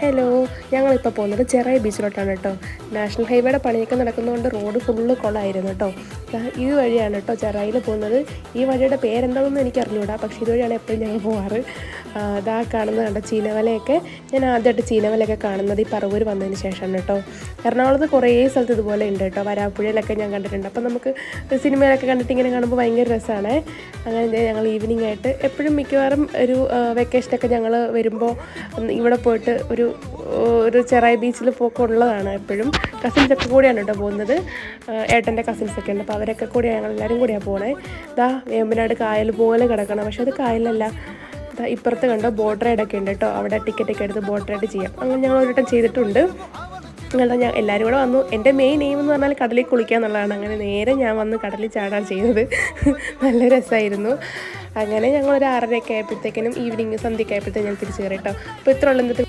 Hello, ഞങ്ങളിപ്പോൾ പോകുന്നത് ചെറായി ബീച്ചിലോട്ടാണ് കേട്ടോ. നാഷണൽ ഹൈവേയുടെ പണിയൊക്കെ നടക്കുന്നതുകൊണ്ട് റോഡ് ഫുള്ള് കുളമായിരുന്നു കേട്ടോ. ഈ വഴിയാണ് കേട്ടോ ചെറായിൽ പോകുന്നത്. ഈ വഴിയുടെ പേരെന്താണെന്ന് എനിക്ക് അറിഞ്ഞുകൂടാ, പക്ഷേ ഇതുവഴിയാണ് എപ്പോഴും ഞങ്ങൾ പോകാറ്. ഇതാ കാണുന്നത് കണ്ടോ ചീനവലയൊക്കെ. ഞാൻ ആദ്യമായിട്ട് ചീനവലയൊക്കെ കാണുന്നത് ഈ പറവൂർ വന്നതിന് ശേഷമാണ് കേട്ടോ. എറണാകുളത്ത് കുറേ സ്ഥലത്ത് ഇതുപോലെ ഉണ്ട് കേട്ടോ. വരാപ്പുഴയിലൊക്കെ ഞാൻ കണ്ടിട്ടുണ്ട്. അപ്പം നമുക്ക് സിനിമയിലൊക്കെ കണ്ടിട്ട് ഇങ്ങനെ കാണുമ്പോൾ ഭയങ്കര രസമാണ്. അങ്ങനെ ഞങ്ങൾ ഈവനിങ് ആയിട്ട് എപ്പോഴും മിക്കവാറും ഒരു വെക്കേഷനൊക്കെ ഞങ്ങൾ വരുമ്പോൾ ഇവിടെ പോയിട്ട് ഒരു ചെറായി ബീച്ചിൽ പോക്കുള്ളതാണ് എപ്പോഴും. കസിൻസൊക്കെ കൂടിയാണ് കേട്ടോ പോകുന്നത്. ഏട്ടൻ്റെ കസിൻസൊക്കെ ഉണ്ട്. അപ്പോൾ അവരൊക്കെ കൂടിയാണ്, ഞങ്ങൾ എല്ലാവരും കൂടിയാണ് പോകണേ. ഇതാ വേമ്പനാട് കായൽ പോലെ കിടക്കണം, പക്ഷെ അത് കായലല്ല. ഇപ്പുറത്ത് കണ്ടോ ബോട്ട് റൈഡൊക്കെ ഉണ്ട് കേട്ടോ. അവിടെ ടിക്കറ്റൊക്കെ എടുത്ത് ബോട്ട് റൈഡ് ചെയ്യാം. അങ്ങനെ ഞങ്ങൾ ഒരു വട്ടം ചെയ്തിട്ടുണ്ട്. അങ്ങനെ ഞാൻ എല്ലാവരും കൂടെ വന്നു. എൻ്റെ മെയിൻ എയിം എന്ന് പറഞ്ഞാൽ കടലിൽ കുളിക്കുക എന്നുള്ളതാണ്. അങ്ങനെ നേരെ ഞാൻ വന്ന് കടലിൽ ചാടാൻ ചെയ്തത്. നല്ല രസമായിരുന്നു. അങ്ങനെ ഞങ്ങളൊരു 6:30 ആയപ്പോഴത്തേക്കിനും ഈവനിങ് സന്ധ്യയൊക്കെ ആയപ്പോഴത്തേക്കും ഞാൻ തിരിച്ചു കയറി കേട്ടോ. അപ്പോൾ ഇത്ര ഉള്ള ഇന്നത്തെ